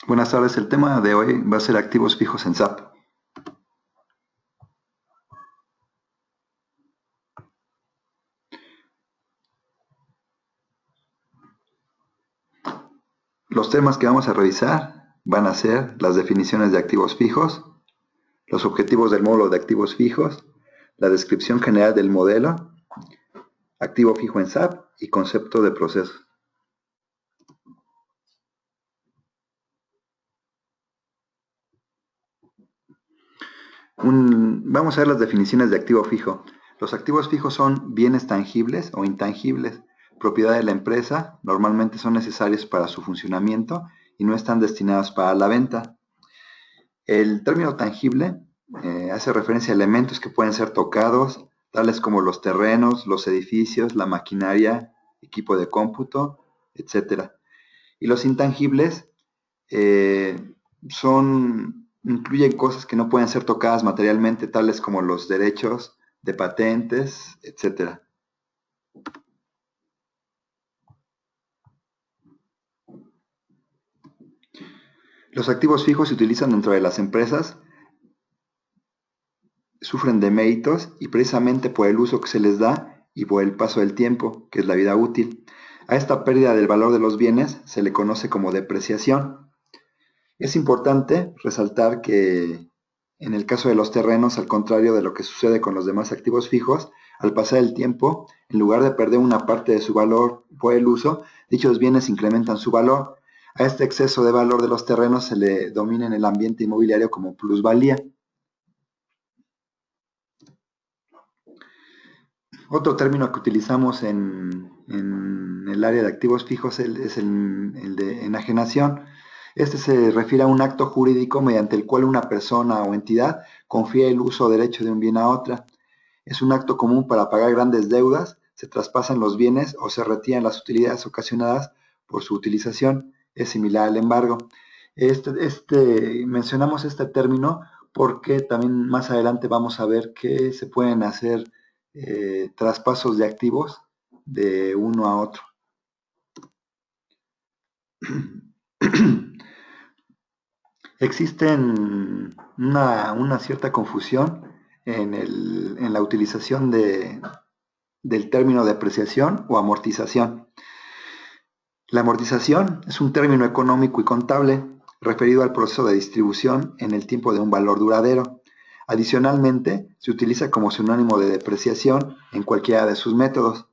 Buenas tardes, el tema de hoy va a ser activos fijos en SAP. Los temas que vamos a revisar van a ser las definiciones de activos fijos, los objetivos del módulo de activos fijos, la descripción general del modelo, activo fijo en SAP y concepto de proceso. Vamos a ver las definiciones de activo fijo. Los activos fijos son bienes tangibles o intangibles, propiedad de la empresa, normalmente son necesarios para su funcionamiento y no están destinados para la venta. El término tangible hace referencia a elementos que pueden ser tocados, tales como los terrenos, los edificios, la maquinaria, equipo de cómputo, etc. Y los intangibles incluyen cosas que no pueden ser tocadas materialmente, tales como los derechos de patentes, etc. Los activos fijos se utilizan dentro de las empresas, sufren de méritos y precisamente por el uso que se les da y por el paso del tiempo, que es la vida útil. A esta pérdida del valor de los bienes se le conoce como depreciación. Es importante resaltar que en el caso de los terrenos, al contrario de lo que sucede con los demás activos fijos, al pasar el tiempo, en lugar de perder una parte de su valor por el uso, dichos bienes incrementan su valor. A este exceso de valor de los terrenos se le domina en el ambiente inmobiliario como plusvalía. Otro término que utilizamos en el área de activos fijos es el de enajenación. Este se refiere a un acto jurídico mediante el cual una persona o entidad confía el uso o derecho de un bien a otra. Es un acto común para pagar grandes deudas, se traspasan los bienes o se retiran las utilidades ocasionadas por su utilización. Es similar al embargo. Mencionamos este término porque también más adelante vamos a ver que se pueden hacer traspasos de activos de uno a otro. Existe una cierta confusión en la utilización del término depreciación o amortización. La amortización es un término económico y contable referido al proceso de distribución en el tiempo de un valor duradero. Adicionalmente, se utiliza como sinónimo de depreciación en cualquiera de sus métodos.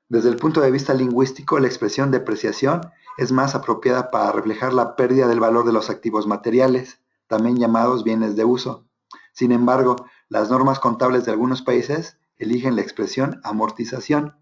Desde el punto de vista lingüístico, la expresión depreciación es más apropiada para reflejar la pérdida del valor de los activos materiales, también llamados bienes de uso. Sin embargo, las normas contables de algunos países eligen la expresión amortización.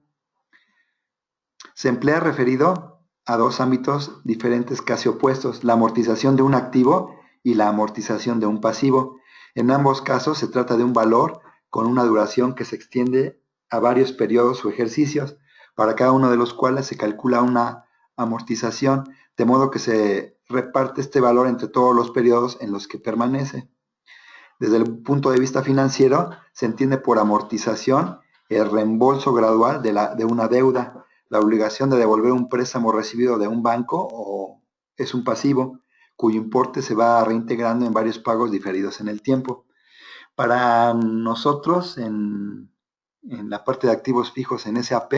Se emplea referido a dos ámbitos diferentes casi opuestos, la amortización de un activo y la amortización de un pasivo. En ambos casos se trata de un valor con una duración que se extiende a varios periodos o ejercicios, para cada uno de los cuales se calcula una amortización, de modo que se reparte este valor entre todos los periodos en los que permanece. Desde el punto de vista financiero, se entiende por amortización el reembolso gradual de una deuda, la obligación de devolver un préstamo recibido de un banco o es un pasivo, cuyo importe se va reintegrando en varios pagos diferidos en el tiempo. Para nosotros, en la parte de activos fijos en SAP,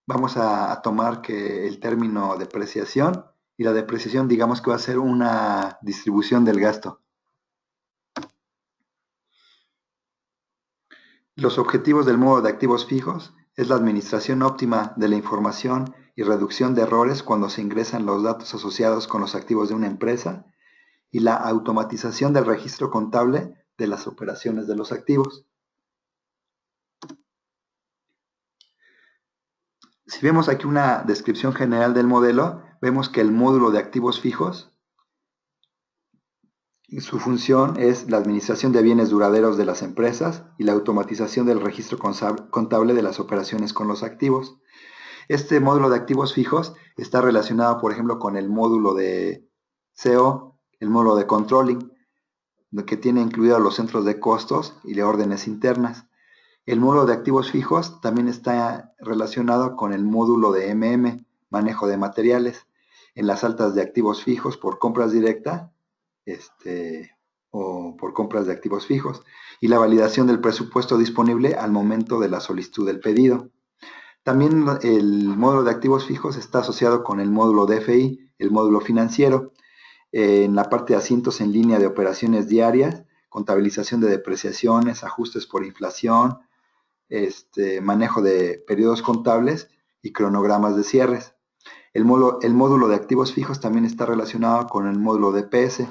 vamos a tomar que el término depreciación y la depreciación digamos que va a ser una distribución del gasto. Los objetivos del módulo de activos fijos es la administración óptima de la información y reducción de errores cuando se ingresan los datos asociados con los activos de una empresa y la automatización del registro contable de las operaciones de los activos. Si vemos aquí una descripción general del modelo, vemos que el módulo de activos fijos, su función es la administración de bienes duraderos de las empresas y la automatización del registro contable de las operaciones con los activos. Este módulo de activos fijos está relacionado, por ejemplo, con el módulo de CO, el módulo de controlling, que tiene incluidos los centros de costos y de órdenes internas. El módulo de activos fijos también está relacionado con el módulo de MM, manejo de materiales. en las altas de activos fijos por compras directas o por compras de activos fijos, y la validación del presupuesto disponible al momento de la solicitud del pedido. También el módulo de activos fijos está asociado con el módulo DFI, el módulo financiero, en la parte de asientos en línea de operaciones diarias, contabilización de depreciaciones, ajustes por inflación, manejo de periodos contables y cronogramas de cierres. El módulo de activos fijos también está relacionado con el módulo de PS,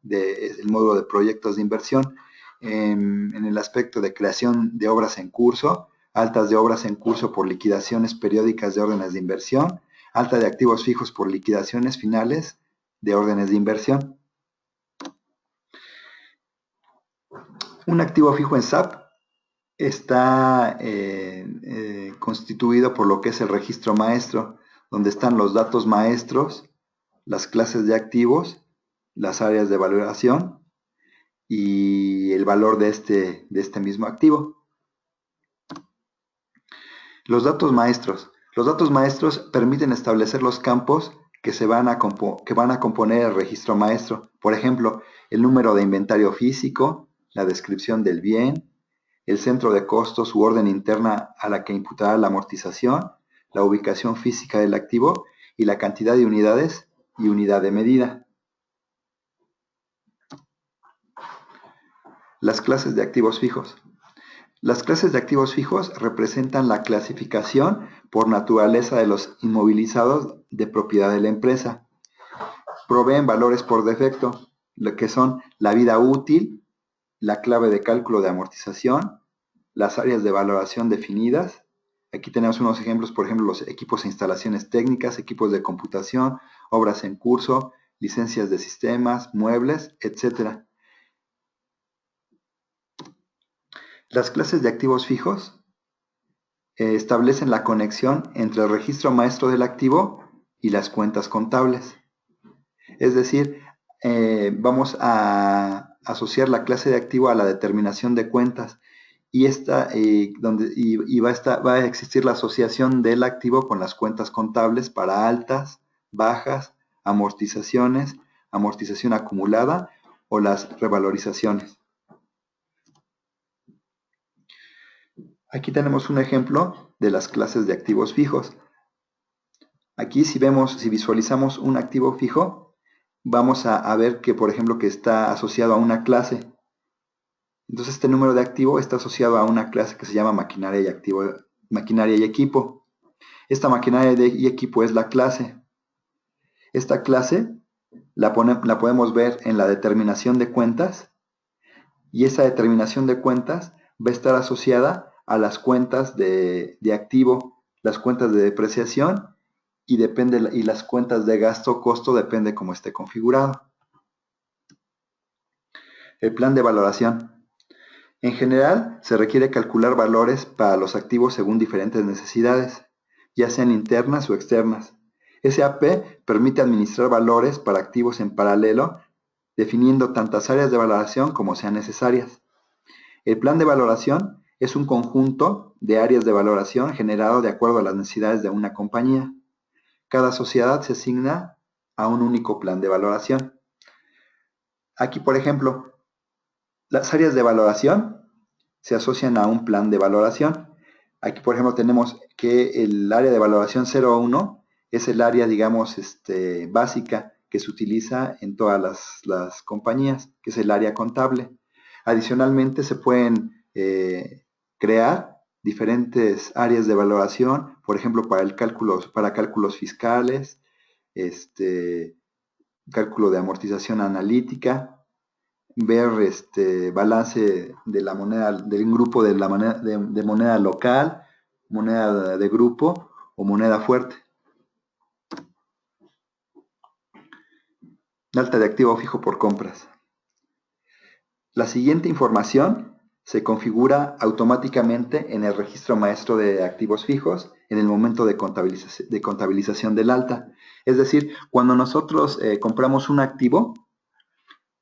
el módulo de proyectos de inversión, en el aspecto de creación de obras en curso, altas de obras en curso por liquidaciones periódicas de órdenes de inversión, alta de activos fijos por liquidaciones finales de órdenes de inversión. Un activo fijo en SAP está constituido por lo que es el registro maestro, donde están los datos maestros, las clases de activos, las áreas de valoración y el valor de este mismo activo. Los datos maestros. Los datos maestros permiten establecer los campos que van a componer el registro maestro. Por ejemplo, el número de inventario físico, la descripción del bien, el centro de costos u orden interna a la que imputará la amortización, la ubicación física del activo y la cantidad de unidades y unidad de medida. Las clases de activos fijos. Las clases de activos fijos representan la clasificación por naturaleza de los inmovilizados de propiedad de la empresa. Proveen valores por defecto, lo que son la vida útil, la clave de cálculo de amortización, las áreas de valoración definidas. Aquí tenemos unos ejemplos, por ejemplo, los equipos e instalaciones técnicas, equipos de computación, obras en curso, licencias de sistemas, muebles, etc. Las clases de activos fijos establecen la conexión entre el registro maestro del activo y las cuentas contables. Es decir, vamos a asociar la clase de activo a la determinación de cuentas y va a existir la asociación del activo con las cuentas contables para altas, bajas, amortizaciones, amortización acumulada o las revalorizaciones. Aquí tenemos un ejemplo de las clases de activos fijos. Aquí si visualizamos un activo fijo, vamos a ver que, por ejemplo, que está asociado a una clase. Entonces este número de activo está asociado a una clase que se llama maquinaria y equipo. Esta maquinaria y equipo es la clase. Esta clase la podemos ver en la determinación de cuentas y esa determinación de cuentas va a estar asociada a las cuentas de activo, las cuentas de depreciación y las cuentas de gasto-costo depende cómo esté configurado. El plan de valoración. En general, se requiere calcular valores para los activos según diferentes necesidades, ya sean internas o externas. SAP permite administrar valores para activos en paralelo, definiendo tantas áreas de valoración como sean necesarias. El plan de valoración es un conjunto de áreas de valoración generado de acuerdo a las necesidades de una compañía. Cada sociedad se asigna a un único plan de valoración. Aquí, por ejemplo, las áreas de valoración se asocian a un plan de valoración. Aquí, por ejemplo, tenemos que el área de valoración 0.1 es el área, digamos, básica que se utiliza en todas las compañías, que es el área contable. Adicionalmente, se pueden crear diferentes áreas de valoración, por ejemplo, para cálculos fiscales, cálculo de amortización analítica, ver balance de la moneda, del grupo de moneda local, moneda de grupo o moneda fuerte. Alta de activo fijo por compras. La siguiente información se configura automáticamente en el registro maestro de activos fijos en el momento de contabilización del alta. Es decir, cuando nosotros compramos un activo,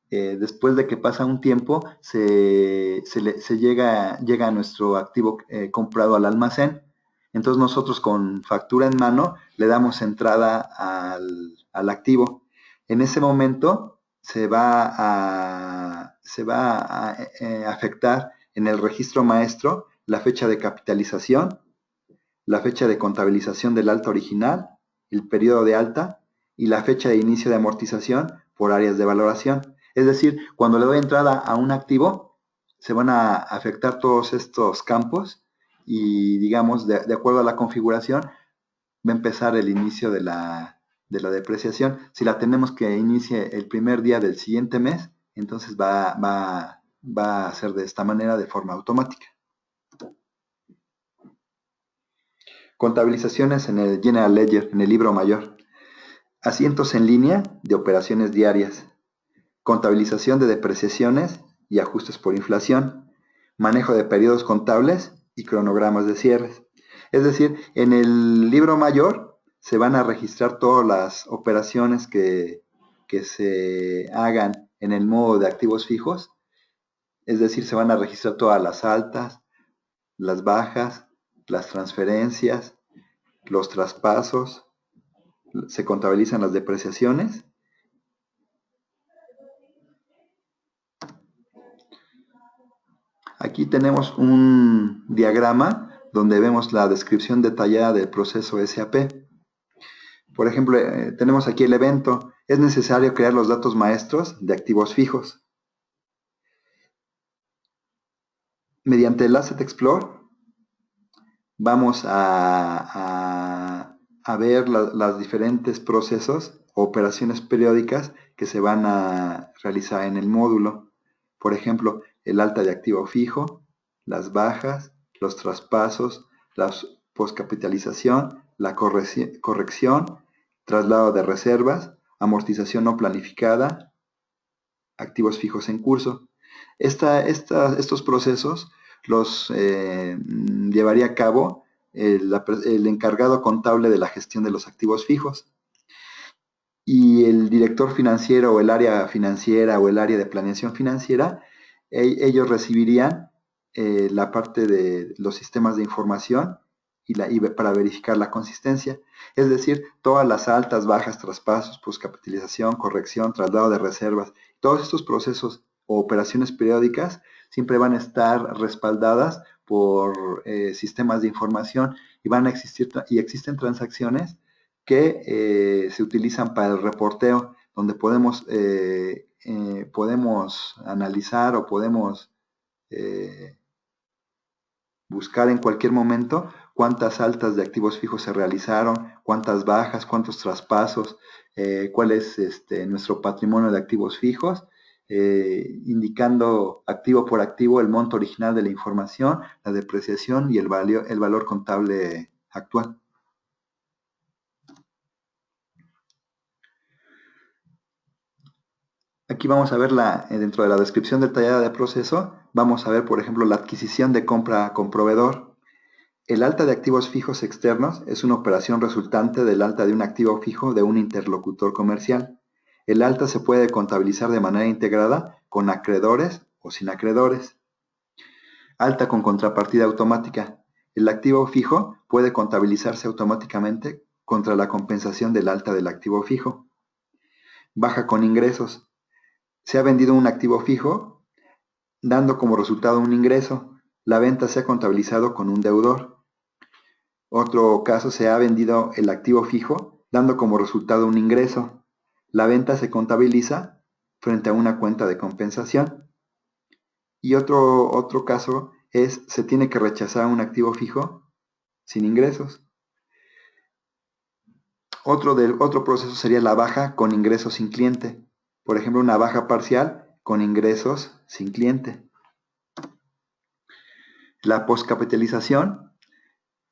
después de que pasa un tiempo, llega a nuestro activo comprado al almacén. Entonces nosotros con factura en mano le damos entrada al activo. En ese momento se va a afectar en el registro maestro la fecha de capitalización, la fecha de contabilización del alta original, el periodo de alta y la fecha de inicio de amortización por áreas de valoración. Es decir, cuando le doy entrada a un activo, se van a afectar todos estos campos y, digamos, de acuerdo a la configuración, va a empezar el inicio de la depreciación. Si la tenemos que inicie el primer día del siguiente mes, entonces va a ser de esta manera, de forma automática. Contabilizaciones en el General Ledger, en el libro mayor. Asientos en línea de operaciones diarias. Contabilización de depreciaciones y ajustes por inflación. Manejo de periodos contables y cronogramas de cierres. Es decir, en el libro mayor se van a registrar todas las operaciones que se hagan en el modo de activos fijos. Es decir, se van a registrar todas las altas, las bajas, las transferencias, los traspasos, se contabilizan las depreciaciones. Aquí tenemos un diagrama donde vemos la descripción detallada del proceso SAP. Por ejemplo, tenemos aquí el evento. Es necesario crear los datos maestros de activos fijos. Mediante el Asset Explorer vamos a ver los diferentes procesos o operaciones periódicas que se van a realizar en el módulo. Por ejemplo, el alta de activo fijo, las bajas, los traspasos, la postcapitalización, la corrección, traslado de reservas, amortización no planificada, activos fijos en curso. Estos procesos los llevaría a cabo el encargado contable de la gestión de los activos fijos. Y el director financiero o el área financiera o el área de planeación financiera, ellos recibirían la parte de los sistemas de información y para verificar la consistencia. Es decir, todas las altas, bajas, traspasos, postcapitalización, corrección, traslado de reservas, todos estos procesos o operaciones periódicas siempre van a estar respaldadas por sistemas de información y van a existir y existen transacciones que se utilizan para el reporteo, donde podemos analizar o podemos buscar en cualquier momento cuántas altas de activos fijos se realizaron, cuántas bajas, cuántos traspasos, cuál es nuestro patrimonio de activos fijos, indicando activo por activo el monto original de la información, la depreciación y el valor contable actual. Aquí vamos a ver dentro de la descripción detallada de proceso, vamos a ver, por ejemplo, la adquisición de compra con proveedor. El alta de activos fijos externos es una operación resultante del alta de un activo fijo de un interlocutor comercial. El alta se puede contabilizar de manera integrada con acreedores o sin acreedores. Alta con contrapartida automática. El activo fijo puede contabilizarse automáticamente contra la compensación del alta del activo fijo. Baja con ingresos. Se ha vendido un activo fijo, dando como resultado un ingreso. La venta se ha contabilizado con un deudor. Otro caso, se ha vendido el activo fijo, dando como resultado un ingreso. La venta se contabiliza frente a una cuenta de compensación. Y otro caso es, se tiene que rechazar un activo fijo sin ingresos. Otro proceso sería la baja con ingresos sin cliente. Por ejemplo, una baja parcial con ingresos sin cliente. La postcapitalización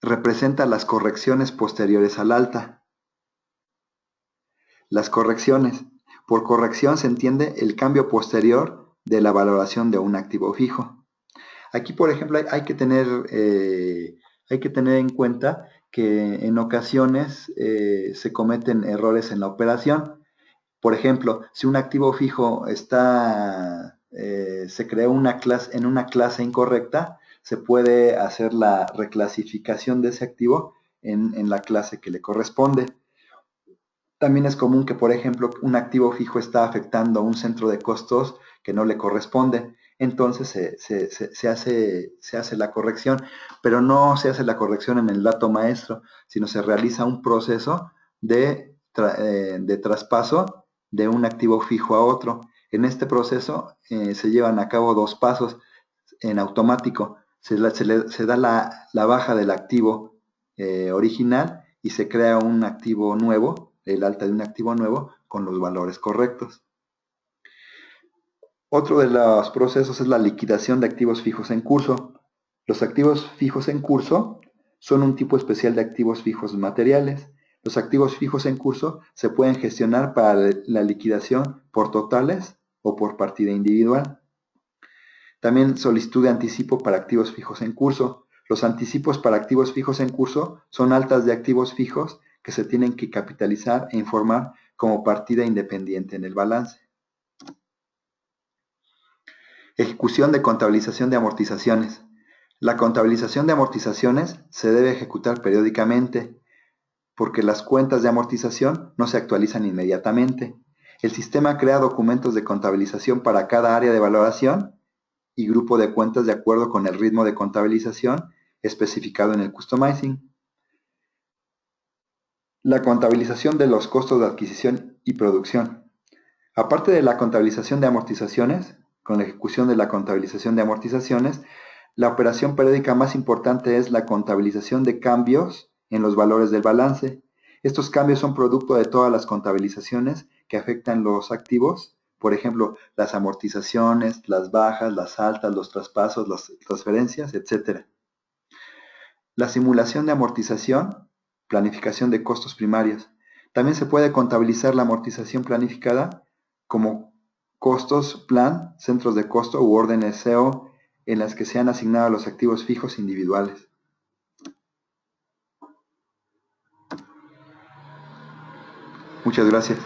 representa las correcciones posteriores al alta. Las correcciones. Por corrección se entiende el cambio posterior de la valoración de un activo fijo. Aquí, por ejemplo, hay que tener en cuenta que en ocasiones se cometen errores en la operación. Por ejemplo, si un activo fijo se creó en una clase incorrecta, se puede hacer la reclasificación de ese activo en la clase que le corresponde. También es común que, por ejemplo, un activo fijo está afectando a un centro de costos que no le corresponde. Entonces se hace la corrección, pero no se hace la corrección en el dato maestro, sino se realiza un proceso de traspaso de un activo fijo a otro. En este proceso se llevan a cabo dos pasos en automático. Se da la baja del activo original y se crea un activo nuevo, el alta de un activo nuevo con los valores correctos. Otro de los procesos es la liquidación de activos fijos en curso. Los activos fijos en curso son un tipo especial de activos fijos materiales. Los activos fijos en curso se pueden gestionar para la liquidación por totales o por partida individual. También solicitud de anticipo para activos fijos en curso. Los anticipos para activos fijos en curso son altas de activos fijos que se tienen que capitalizar e informar como partida independiente en el balance. Ejecución de contabilización de amortizaciones. La contabilización de amortizaciones se debe ejecutar periódicamente porque las cuentas de amortización no se actualizan inmediatamente. El sistema crea documentos de contabilización para cada área de valoración y grupo de cuentas de acuerdo con el ritmo de contabilización especificado en el customizing. La contabilización de los costos de adquisición y producción. Aparte de la contabilización de amortizaciones, con la ejecución de la contabilización de amortizaciones, la operación periódica más importante es la contabilización de cambios en los valores del balance. Estos cambios son producto de todas las contabilizaciones que afectan los activos, por ejemplo, las amortizaciones, las bajas, las altas, los traspasos, las transferencias, etc. La simulación de amortización, planificación de costos primarios. También se puede contabilizar la amortización planificada como costos, plan, centros de costo u órdenes CO en las que se han asignado los activos fijos individuales. Muchas gracias.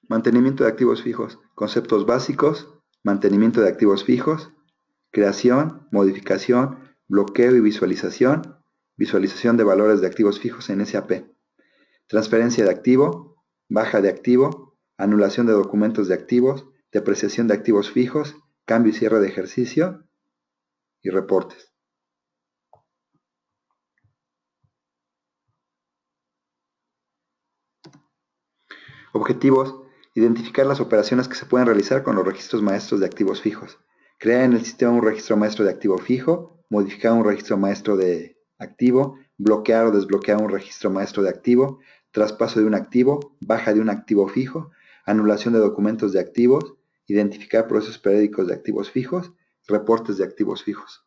Mantenimiento de activos fijos. Conceptos básicos. Mantenimiento de activos fijos. Creación, modificación, bloqueo y visualización. Visualización de valores de activos fijos en SAP. Transferencia de activo. Baja de activo. Anulación de documentos de activos. Depreciación de activos fijos. Cambio y cierre de ejercicio. Y reportes. Objetivos: identificar las operaciones que se pueden realizar con los registros maestros de activos fijos. Crear en el sistema un registro maestro de activo fijo, modificar un registro maestro de activo, bloquear o desbloquear un registro maestro de activo, traspaso de un activo, baja de un activo fijo, anulación de documentos de activos, identificar procesos periódicos de activos fijos, reportes de activos fijos.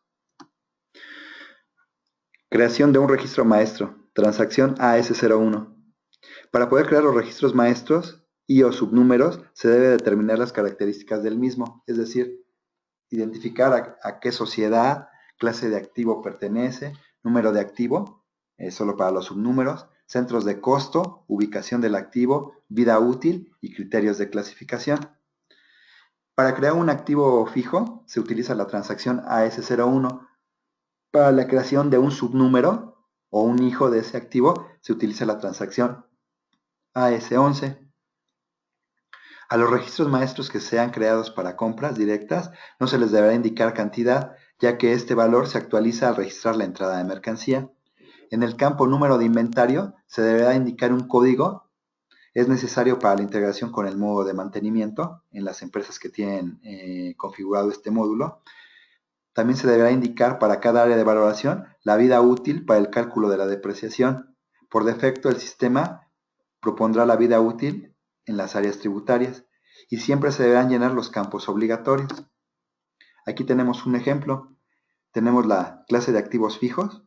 Creación de un registro maestro. Transacción AS01. Para poder crear los registros maestros y o subnúmeros, se debe determinar las características del mismo, es decir, identificar a qué sociedad, clase de activo pertenece, número de activo, solo para los subnúmeros, centros de costo, ubicación del activo, vida útil y criterios de clasificación. Para crear un activo fijo, se utiliza la transacción AS01. Para la creación de un subnúmero o un hijo de ese activo, se utiliza la transacción AS11. A los registros maestros que sean creados para compras directas no se les deberá indicar cantidad, ya que este valor se actualiza al registrar la entrada de mercancía. En el campo número de inventario se deberá indicar un código. Es necesario para la integración con el modo de mantenimiento en las empresas que tienen configurado este módulo. También se deberá indicar para cada área de valoración la vida útil para el cálculo de la depreciación. Por defecto, el sistema propondrá la vida útil en las áreas tributarias y siempre se deberán llenar los campos obligatorios. Aquí tenemos un ejemplo. Tenemos la clase de activos fijos,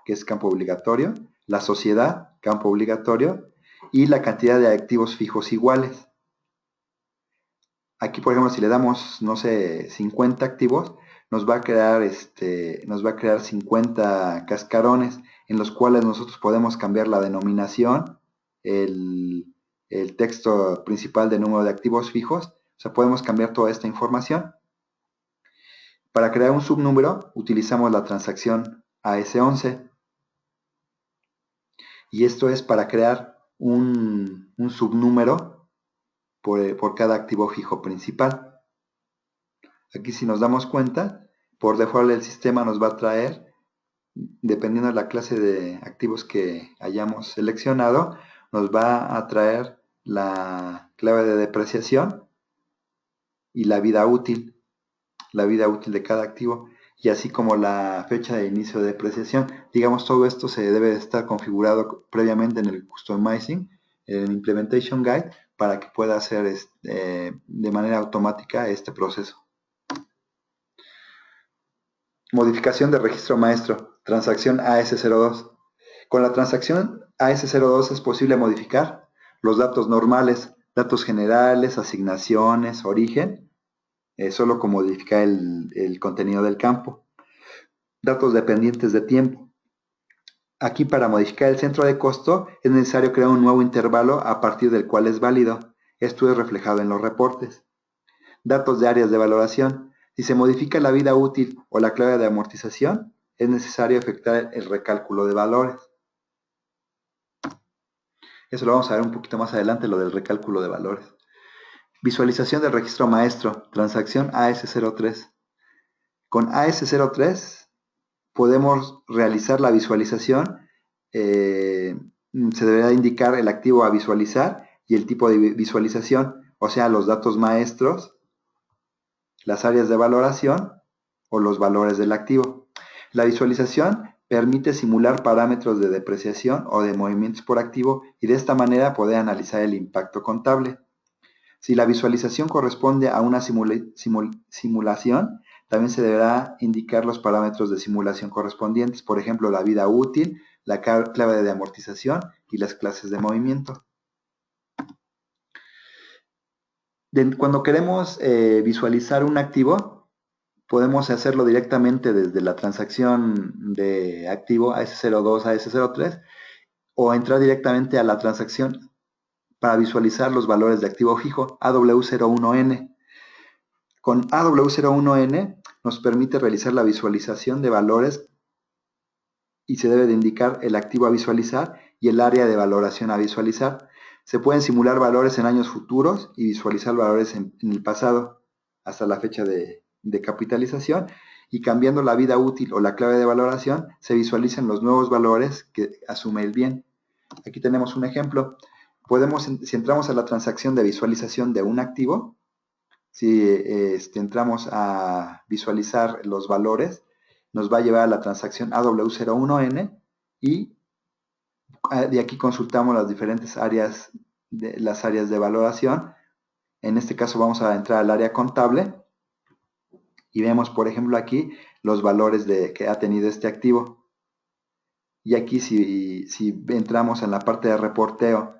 que es campo obligatorio, la sociedad, campo obligatorio, y la cantidad de activos fijos iguales. Aquí, por ejemplo, si le damos, no sé, 50 activos, nos va a crear 50 cascarones en los cuales nosotros podemos cambiar la denominación, el texto principal de número de activos fijos, o sea, podemos cambiar toda esta información. Para crear un subnúmero utilizamos la transacción AS11 y esto es para crear un subnúmero por cada activo fijo principal. Aquí si nos damos cuenta, por default el sistema nos va a traer, dependiendo de la clase de activos que hayamos seleccionado, nos va a traer la clave de depreciación y la vida útil de cada activo, y así como la fecha de inicio de depreciación. Digamos, todo esto se debe de estar configurado previamente en el Customizing, en el Implementation Guide, para que pueda hacer de manera automática este proceso. Modificación de registro maestro, transacción AS02. Con la transacción AS02 es posible modificar los datos normales, datos generales, asignaciones, origen, solo con modificar el contenido del campo. Datos dependientes de tiempo. Aquí para modificar el centro de costo es necesario crear un nuevo intervalo a partir del cual es válido. Esto es reflejado en los reportes. Datos de áreas de valoración. Si se modifica la vida útil o la clave de amortización, es necesario efectuar el recálculo de valores. Eso lo vamos a ver un poquito más adelante, lo del recálculo de valores. Visualización del registro maestro, transacción AS03. Con AS03 podemos realizar la visualización. Se deberá indicar el activo a visualizar y el tipo de visualización, o sea, los datos maestros, las áreas de valoración o los valores del activo. La visualización permite simular parámetros de depreciación o de movimientos por activo y de esta manera poder analizar el impacto contable. Si la visualización corresponde a una simulación, también se deberá indicar los parámetros de simulación correspondientes, por ejemplo, la vida útil, la clave de amortización y las clases de movimiento. Cuando queremos visualizar un activo, podemos hacerlo directamente desde la transacción de activo AS02 a AS03 o entrar directamente a la transacción para visualizar los valores de activo fijo AW01N. Con AW01N nos permite realizar la visualización de valores y se debe de indicar el activo a visualizar y el área de valoración a visualizar. Se pueden simular valores en años futuros y visualizar valores en el pasado hasta la fecha de capitalización, y cambiando la vida útil o la clave de valoración se visualizan los nuevos valores que asume el bien. Aquí tenemos un ejemplo. si entramos a la transacción de visualización de un activo, si entramos a visualizar los valores, nos va a llevar a la transacción AW01N y de aquí consultamos las diferentes áreas de valoración. En este caso vamos a entrar al área contable y vemos, por ejemplo, aquí los valores que ha tenido este activo. Y aquí si entramos en la parte de reporteo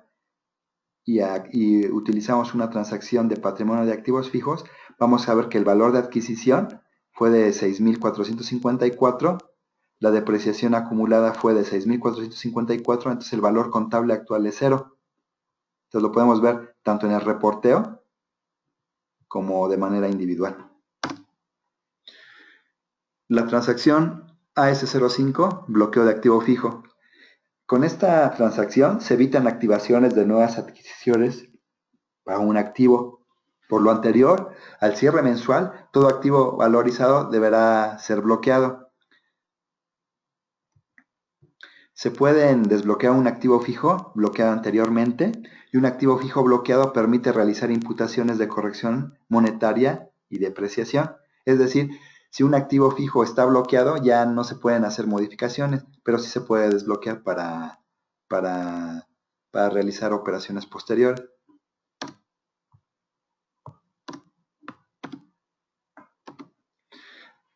y utilizamos una transacción de patrimonio de activos fijos, vamos a ver que el valor de adquisición fue de 6.454, la depreciación acumulada fue de 6.454, entonces el valor contable actual es 0. Entonces lo podemos ver tanto en el reporteo como de manera individual. La transacción AS05, bloqueo de activo fijo. Con esta transacción se evitan activaciones de nuevas adquisiciones para un activo. Por lo anterior, al cierre mensual, todo activo valorizado deberá ser bloqueado. Se pueden desbloquear un activo fijo bloqueado anteriormente y un activo fijo bloqueado permite realizar imputaciones de corrección monetaria y depreciación. Es decir, si un activo fijo está bloqueado ya no se pueden hacer modificaciones, pero sí se puede desbloquear para realizar operaciones posteriores.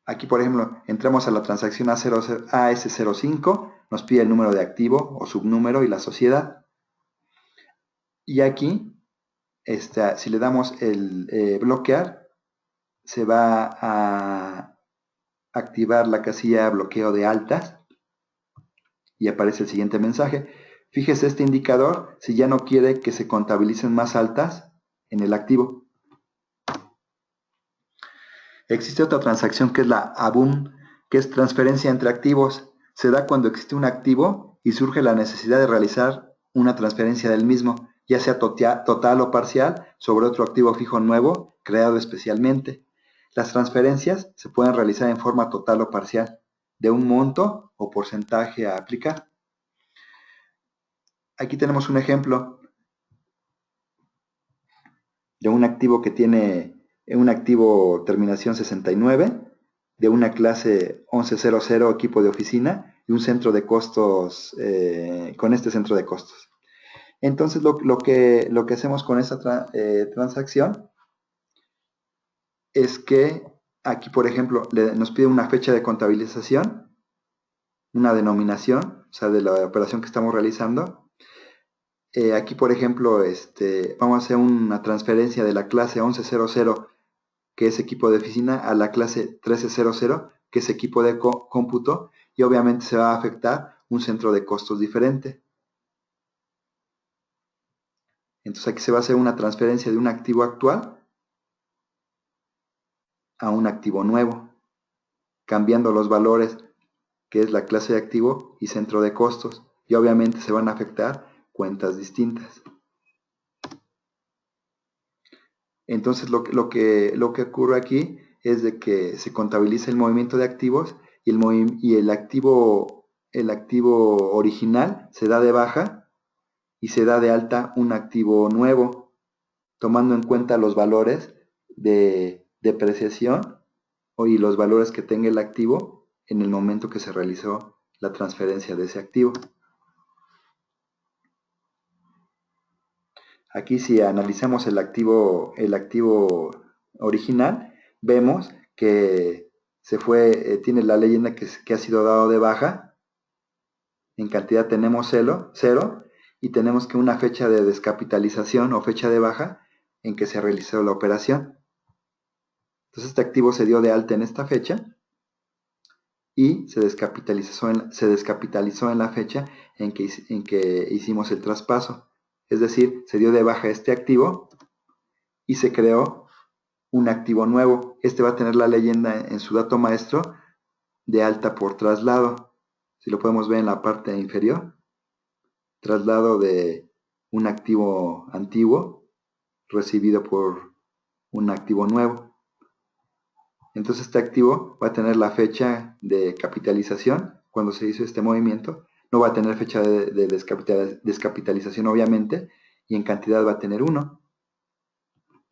Aquí, por ejemplo, entramos a la transacción AS05, nos pide el número de activo o subnúmero y la sociedad. Y aquí, si le damos el bloquear, se va a activar la casilla bloqueo de altas y aparece el siguiente mensaje. Fíjese este indicador si ya no quiere que se contabilicen más altas en el activo. Existe otra transacción que es la ABUM, que es transferencia entre activos. Se da cuando existe un activo y surge la necesidad de realizar una transferencia del mismo, ya sea total o parcial, sobre otro activo fijo nuevo creado especialmente. Las transferencias se pueden realizar en forma total o parcial, de un monto o porcentaje a aplicar. Aquí tenemos un ejemplo de un activo que tiene un activo terminación 69, de una clase 1100 equipo de oficina y un centro de costos, con este centro de costos. Entonces lo que hacemos con esta transacción es que aquí, por ejemplo, nos pide una fecha de contabilización, una denominación, o sea, de la operación que estamos realizando. Aquí, por ejemplo, vamos a hacer una transferencia de la clase 1100, que es equipo de oficina, a la clase 1300, que es equipo de cómputo, y obviamente se va a afectar un centro de costos diferente. Entonces aquí se va a hacer una transferencia de un activo actual a un activo nuevo, cambiando los valores, que es la clase de activo y centro de costos, y obviamente se van a afectar cuentas distintas. Entonces lo que ocurre aquí es de que se contabiliza el movimiento de activos y el activo original se da de baja y se da de alta un activo nuevo, tomando en cuenta los valores de depreciación y los valores que tenga el activo en el momento que se realizó la transferencia de ese activo. Aquí si analizamos el activo original, vemos que tiene la leyenda que ha sido dado de baja. En cantidad tenemos 0 y tenemos que una fecha de descapitalización o fecha de baja en que se realizó la operación. Entonces este activo se dio de alta en esta fecha y se descapitalizó en la fecha en que hicimos el traspaso. Es decir, se dio de baja este activo y se creó un activo nuevo. Este va a tener la leyenda en su dato maestro de alta por traslado. Si lo podemos ver en la parte inferior. Traslado de un activo antiguo recibido por un activo nuevo. Entonces este activo va a tener la fecha de capitalización cuando se hizo este movimiento. No va a tener fecha de descapitalización obviamente y en cantidad va a tener 1.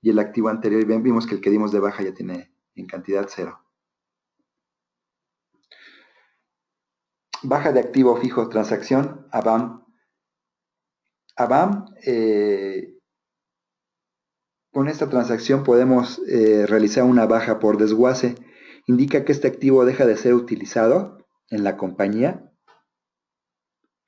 Y el activo anterior, vimos que el que dimos de baja ya tiene en cantidad 0. Baja de activo fijo, transacción ABAM. ABAM, con esta transacción podemos realizar una baja por desguace. Indica que este activo deja de ser utilizado en la compañía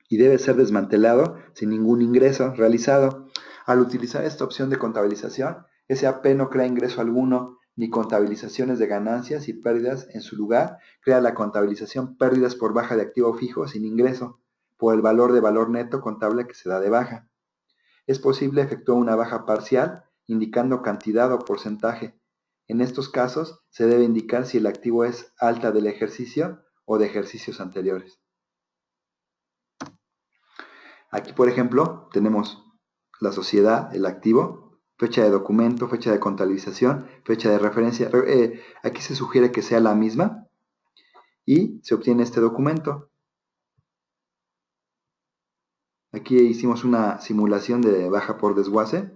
y debe ser desmantelado sin ningún ingreso realizado. Al utilizar esta opción de contabilización, SAP no crea ingreso alguno ni contabilizaciones de ganancias y pérdidas. En su lugar, crea la contabilización pérdidas por baja de activo fijo sin ingreso por el valor de valor neto contable que se da de baja. Es posible efectuar una baja parcial indicando cantidad o porcentaje. En estos casos, se debe indicar si el activo es alta del ejercicio o de ejercicios anteriores. Aquí, por ejemplo, tenemos la sociedad, el activo, fecha de documento, fecha de contabilización, fecha de referencia. Aquí se sugiere que sea la misma y se obtiene este documento. Aquí hicimos una simulación de baja por desguace.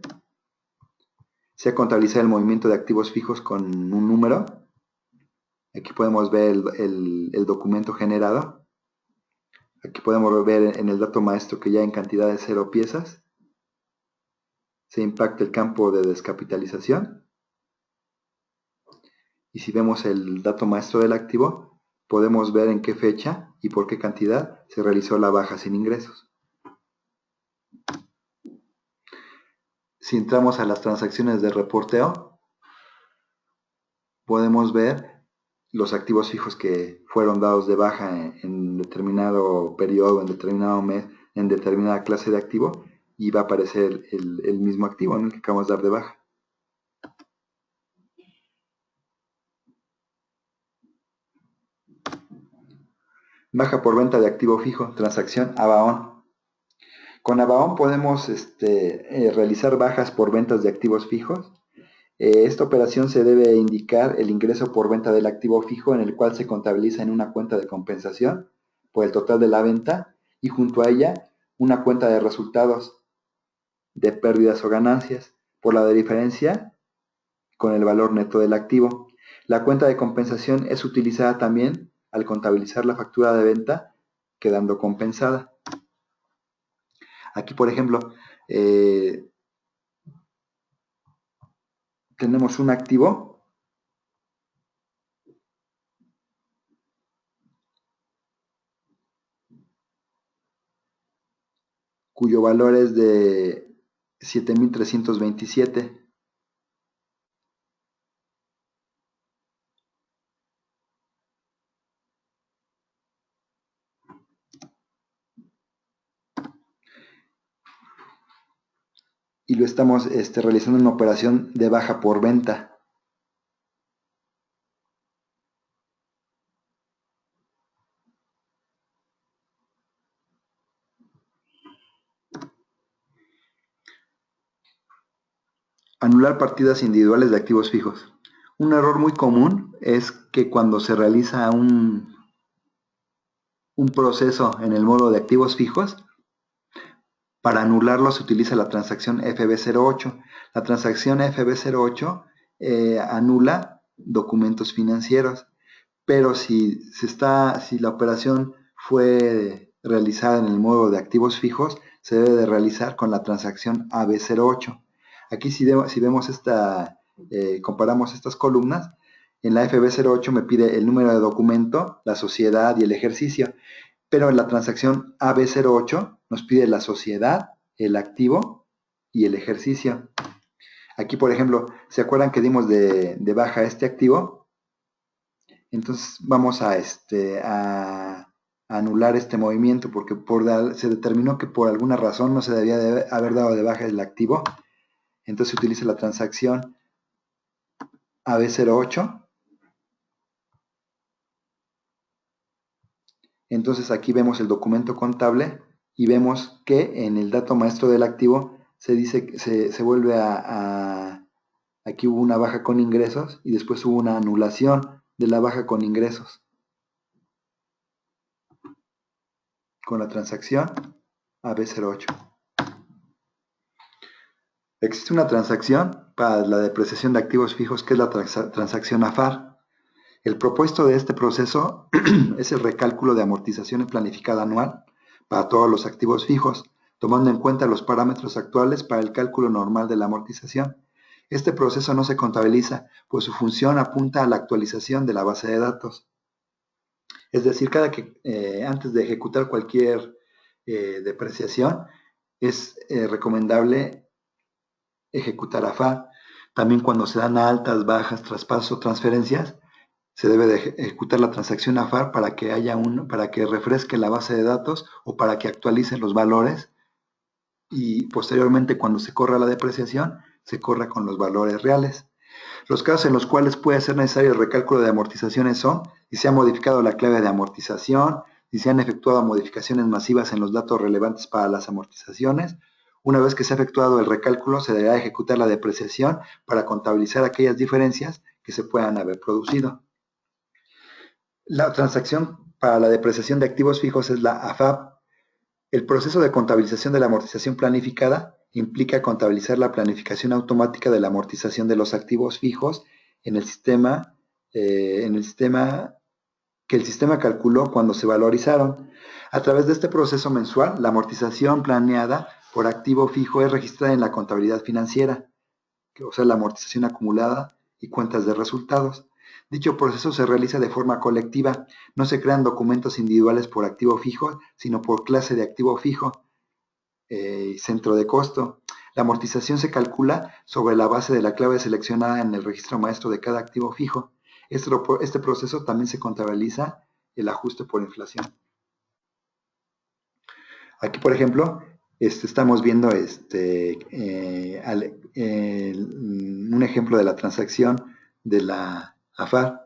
Se ha contabilizado el movimiento de activos fijos con un número. Aquí podemos ver el documento generado. Aquí podemos ver en el dato maestro que ya en cantidad de 0 piezas se impacta el campo de descapitalización. Y si vemos el dato maestro del activo, podemos ver en qué fecha y por qué cantidad se realizó la baja sin ingresos. Si entramos a las transacciones de reporteo, podemos ver los activos fijos que fueron dados de baja en determinado periodo, en determinado mes, en determinada clase de activo, y va a aparecer el mismo activo, ¿no?, el que acabamos de dar de baja. Baja por venta de activo fijo, transacción ABAON. Con ABAON podemos realizar bajas por ventas de activos fijos. Esta operación se debe indicar el ingreso por venta del activo fijo en el cual se contabiliza en una cuenta de compensación por el total de la venta y junto a ella una cuenta de resultados de pérdidas o ganancias por la diferencia con el valor neto del activo. La cuenta de compensación es utilizada también al contabilizar la factura de venta quedando compensada. Aquí, por ejemplo, tenemos un activo cuyo valor es de 7,327. Y lo estamos realizando una operación de baja por venta. Anular partidas individuales de activos fijos. Un error muy común es que cuando se realiza un proceso en el módulo de activos fijos, para anularlo se utiliza la transacción FB08. La transacción FB08 anula documentos financieros, pero si la operación fue realizada en el módulo de activos fijos, se debe de realizar con la transacción AB08. Aquí si vemos comparamos estas columnas, en la FB08 me pide el número de documento, la sociedad y el ejercicio, pero en la transacción AB08 nos pide la sociedad, el activo y el ejercicio. Aquí, por ejemplo, ¿se acuerdan que dimos de baja este activo? Entonces vamos a anular este movimiento porque se determinó que por alguna razón no se debía de haber dado de baja el activo. Entonces se utiliza la transacción AB08. Entonces aquí vemos el documento contable y vemos que en el dato maestro del activo se dice que se vuelve aquí hubo una baja con ingresos y después hubo una anulación de la baja con ingresos con la transacción AB08. Existe una transacción para la depreciación de activos fijos que es la transacción AFAR. El propósito de este proceso es el recálculo de amortización planificada anual para todos los activos fijos, tomando en cuenta los parámetros actuales para el cálculo normal de la amortización. Este proceso no se contabiliza, pues su función apunta a la actualización de la base de datos. Es decir, antes de ejecutar cualquier depreciación, es recomendable ejecutar AFAR. También cuando se dan altas, bajas, traspasos o transferencias, se debe de ejecutar la transacción AFAR para que refresque la base de datos o para que actualice los valores y posteriormente cuando se corra la depreciación, se corra con los valores reales. Los casos en los cuales puede ser necesario el recálculo de amortizaciones son si se ha modificado la clave de amortización, si se han efectuado modificaciones masivas en los datos relevantes para las amortizaciones. Una vez que se ha efectuado el recálculo, se deberá ejecutar la depreciación para contabilizar aquellas diferencias que se puedan haber producido. La transacción para la depreciación de activos fijos es la AFAP. El proceso de contabilización de la amortización planificada implica contabilizar la planificación automática de la amortización de los activos fijos en el sistema que el sistema calculó cuando se valorizaron. A través de este proceso mensual, la amortización planeada por activo fijo es registrada en la contabilidad financiera, o sea, la amortización acumulada y cuentas de resultados. Dicho proceso se realiza de forma colectiva, no se crean documentos individuales por activo fijo, sino por clase de activo fijo y centro de costo. La amortización se calcula sobre la base de la clave seleccionada en el registro maestro de cada activo fijo. Este proceso también se contabiliza el ajuste por inflación. Aquí, por ejemplo, estamos viendo un ejemplo de la transacción de la AFAP,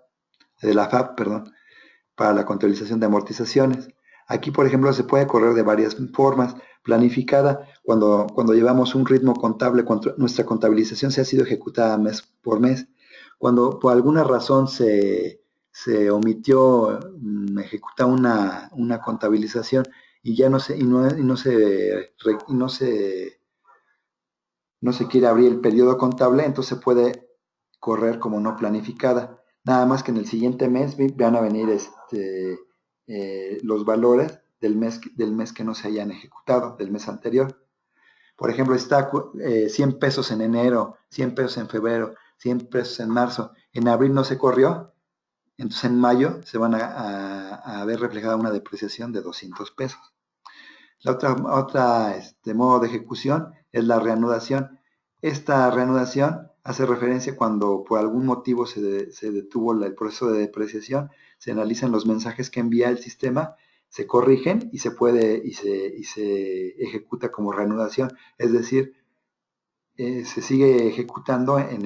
para la contabilización de amortizaciones. Aquí, por ejemplo, se puede correr de varias formas. Planificada, cuando llevamos un ritmo contable, cuando nuestra contabilización se ha sido ejecutada mes por mes. Cuando por alguna razón se omitió ejecutar una contabilización y ya no se quiere abrir el periodo contable, entonces puede correr como no planificada. Nada más que en el siguiente mes van a venir los valores del mes que no se hayan ejecutado, del mes anterior. Por ejemplo, está 100 pesos en enero, 100 pesos en febrero, 100 pesos en marzo. En abril no se corrió, entonces en mayo se van a ver reflejada una depreciación de 200 pesos. La otra modo de ejecución es la reanudación. Esta reanudación hace referencia cuando por algún motivo se detuvo el proceso de depreciación, se analizan los mensajes que envía el sistema, se corrigen y se ejecuta como reanudación. Es decir, se sigue ejecutando en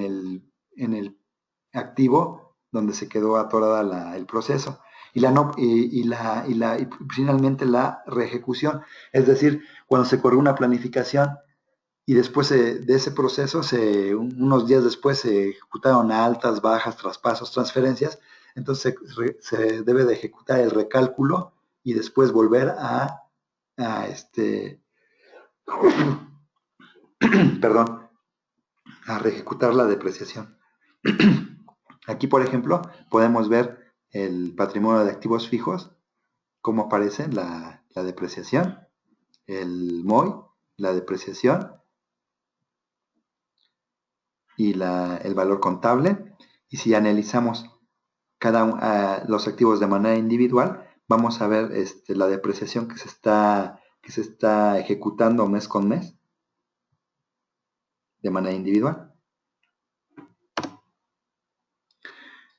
el activo donde se quedó atorada el proceso. Y finalmente la reejecución, es decir, cuando se corrió una planificación y después de ese proceso, unos días después se ejecutaron altas, bajas, traspasos, transferencias, entonces se debe de ejecutar el recálculo y después volver a perdón, a reejecutar la depreciación. Aquí, por ejemplo, podemos ver el patrimonio de activos fijos, cómo aparece la depreciación, el MOI, la depreciación y el valor contable. Y si analizamos los activos de manera individual, vamos a ver la depreciación que se está ejecutando mes con mes de manera individual.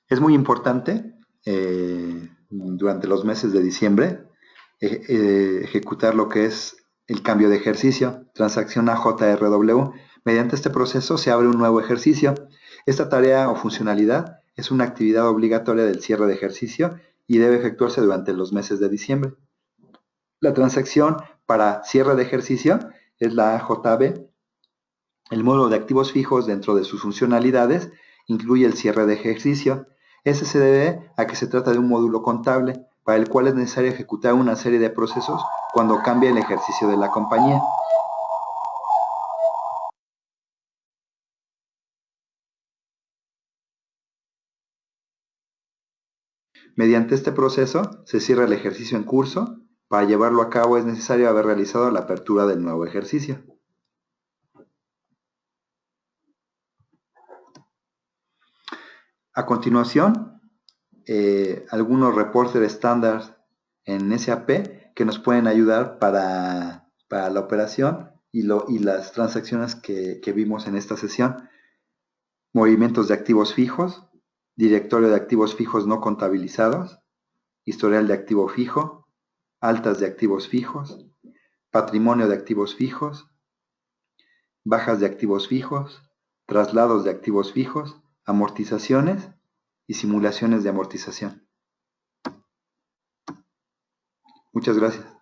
Es muy importante durante los meses de diciembre ejecutar lo que es el cambio de ejercicio, transacción AJRW. Mediante este proceso se abre un nuevo ejercicio. Esta tarea o funcionalidad es una actividad obligatoria del cierre de ejercicio y debe efectuarse durante los meses de diciembre. La transacción para cierre de ejercicio es la AJB. El módulo de activos fijos dentro de sus funcionalidades incluye el cierre de ejercicio. Ese se debe a que se trata de un módulo contable para el cual es necesario ejecutar una serie de procesos cuando cambia el ejercicio de la compañía. Mediante este proceso se cierra el ejercicio en curso. Para llevarlo a cabo es necesario haber realizado la apertura del nuevo ejercicio. A continuación, algunos reportes estándar en SAP que nos pueden ayudar para la operación y las transacciones que vimos en esta sesión. Movimientos de activos fijos, directorio de activos fijos no contabilizados, historial de activo fijo, altas de activos fijos, patrimonio de activos fijos, bajas de activos fijos, traslados de activos fijos, amortizaciones y simulaciones de amortización. Muchas gracias.